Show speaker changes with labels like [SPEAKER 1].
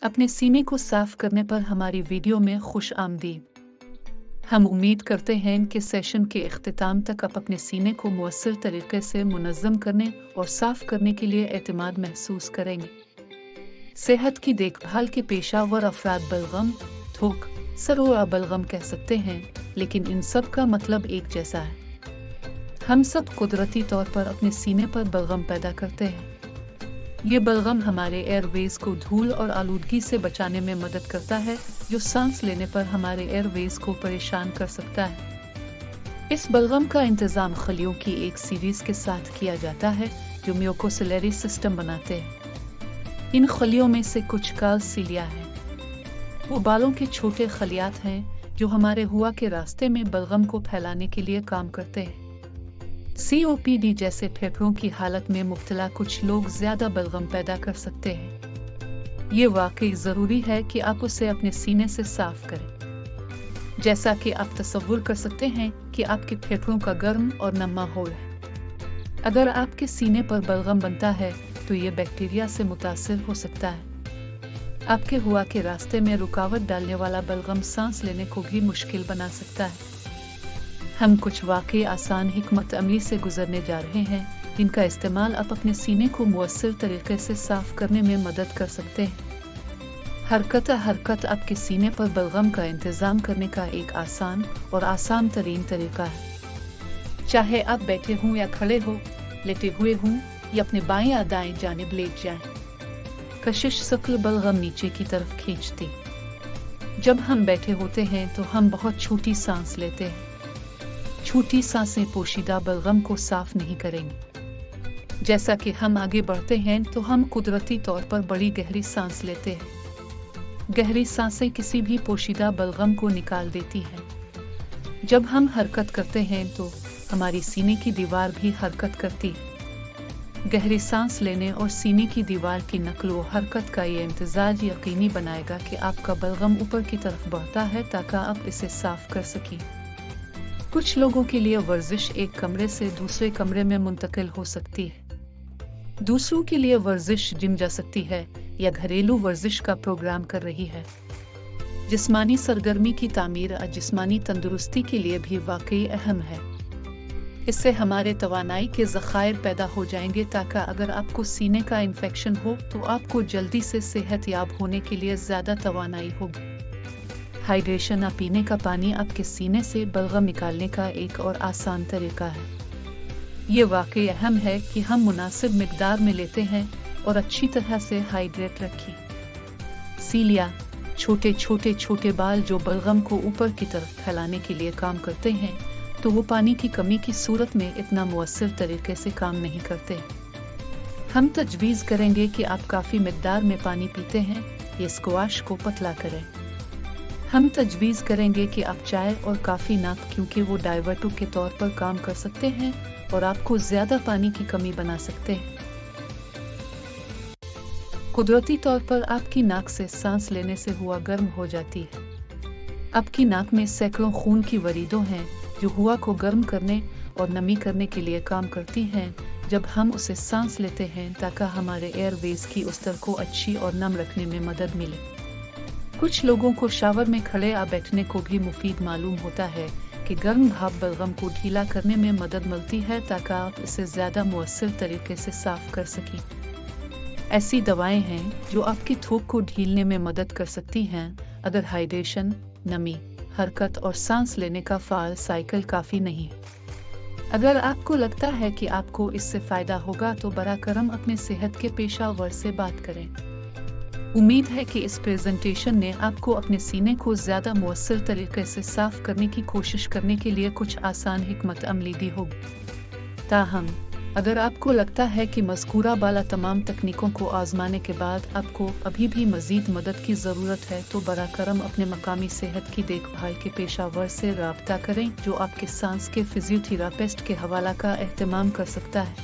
[SPEAKER 1] अपने सीने को साफ करने पर हमारी वीडियो में खुश आमदीद। हम उम्मीद करते हैं कि सेशन के इख्तिताम तक आप अपने सीने को मुअस्सर तरीके से मुनज़्ज़म करने और साफ करने के लिए एतमाद महसूस करेंगे। सेहत की देखभाल के पेशावर अफराद बलगम, थूक, सर और बलगम कह सकते हैं, लेकिन इन सब का मतलब एक जैसा है। हम सब कुदरती तौर पर अपने सीने पर बलगम पैदा करते हैं। ये बलगम हमारे एयरवेज को धूल और आलूदगी से बचाने में मदद करता है, जो सांस लेने पर हमारे एयरवेज को परेशान कर सकता है। इस बलगम का इंतजाम खलियों की एक सीरीज के साथ किया जाता है, जो म्यूकोसिलरी सिस्टम बनाते हैं। इन खलियों में से कुछ कालसीलिया हैं। वो बालों के छोटे खलियात हैं, जो हमारे हुआ के रास्ते में बलगम को फैलाने के लिए काम करते हैं। COPD जैसे फेफड़ों की हालत में मुब्तला कुछ लोग ज्यादा बलगम पैदा कर सकते हैं। ये वाकई जरूरी है कि आप उसे अपने सीने से साफ करें। जैसा कि आप तसव्वुर कर सकते हैं कि आपके फेफड़ों का गर्म और नम माहौल है। अगर आपके सीने पर बलगम बनता है तो ये बैक्टीरिया से मुतासिर हो सकता है। आपके हुआ के रास्ते में रुकावट डालने वाला बलगम सांस लेने को भी मुश्किल बना सकता है। हम कुछ वाकई आसान हिकमत अमली से गुजरने जा रहे हैं, जिनका इस्तेमाल आप अपने सीने को मुअस्सर तरीके से साफ करने में मदद कर सकते हैं। हरकत आपके सीने पर बलगम का इंतजाम करने का एक आसान और आसान तरीन तरीका है। चाहे आप बैठे हों या खड़े हो, लेटे हुए हों या अपने बाएं या दाएं जानिब लेट जाएं, कशिश शक्ल बलगम नीचे की तरफ खींचती। जब हम बैठे होते हैं तो हम बहुत छोटी सांस लेते हैं। छोटी सांसें पोशीदा बलगम को साफ नहीं करेंगी। जैसा कि हम आगे बढ़ते हैं तो हम कुदरती तौर पर बड़ी गहरी सांस लेते हैं। गहरी सांसें किसी भी पोशीदा बलगम को निकाल देती हैं। जब हम हरकत करते हैं तो हमारी सीने की दीवार भी हरकत करती है। गहरी सांस लेने और सीने की दीवार की नकलो हरकत का ये इम्तिजाज यकीनी बनाएगा कि आपका बलगम ऊपर की तरफ बढ़ता है, ताकि आप इसे साफ कर सकें। कुछ लोगों के लिए वर्जिश एक कमरे से दूसरे कमरे में मुंतकिल हो सकती है। दूसरों के लिए वर्जिश जिम जा सकती है या घरेलू वर्जिश का प्रोग्राम कर रही है। जिस्मानी सरगर्मी की तामीर और जिस्मानी तंदुरुस्ती के लिए भी वाकई अहम है। इससे हमारे तवानाई के ज़खायर पैदा हो जाएंगे, ताकि अगर आपको सीने का इन्फेक्शन हो तो आपको जल्दी से सेहत याब होने के लिए ज़्यादा तवानाई होगी। हाइड्रेशन या पीने का पानी आपके सीने से बलगम निकालने का एक और आसान तरीका है। ये वाकई अहम है कि हम मुनासिब मिकदार में लेते हैं और अच्छी तरह से हाइड्रेट रखें। सीलिया, छोटे बाल जो बलगम को ऊपर की तरफ फैलाने के लिए काम करते हैं, तो वो पानी की कमी की सूरत में इतना मुअस्सर तरीके से काम नहीं करते। हम तजवीज़ करेंगे कि आप काफ़ी मिकदार में पानी पीते हैं। ये स्क्वाश को पतला करें। हम तजवीज़ करेंगे कि आप चाय और काफ़ी ना, क्योंकि वो डाइवर्टो के तौर पर काम कर सकते हैं और आपको ज़्यादा पानी की कमी बना सकते हैं। कुदरती तौर पर आपकी नाक से सांस लेने से हुआ गर्म हो जाती है। आपकी नाक में सैकड़ों खून की वरीदों हैं, जो हुआ को गर्म करने और नमी करने के लिए काम करती हैं जब हम उसे सांस लेते हैं, ताकि हमारे एयरवेज की उस्तर को अच्छी और नम रखने में मदद मिले। कुछ लोगों को शावर में खड़े आ बैठने को भी मुफीद मालूम होता है कि गर्म भाप बलगम को ढीला करने में मदद मिलती है, ताकि आप इसे ज़्यादा मुअस्सर तरीके से साफ कर सकें। ऐसी दवाएं हैं जो आपकी थूक को ढीलने में मदद कर सकती हैं, अगर हाइड्रेशन, नमी, हरकत और सांस लेने का फ़ाल साइकिल काफ़ी नहीं है। अगर आपको लगता है कि आपको इससे फ़ायदा होगा तो बरा करम अपने सेहत के पेशावर से बात करें। उम्मीद है कि इस प्रेजेंटेशन ने आपको अपने सीने को ज़्यादा मुअस्सर तरीके से साफ करने की कोशिश करने के लिए कुछ आसान हिकमत अमली दी होगी। ताहम अगर आपको लगता है कि मज़कूरा बाला तमाम तकनीकों को आजमाने के बाद आपको अभी भी मज़ीद मदद की ज़रूरत है, तो बरा करम अपने मकामी सेहत की देखभाल के पेशावर से राब्ता करें, जो आपके सांस के फिजियोथेरापिस्ट के हवाला का एहतमाम कर सकता है।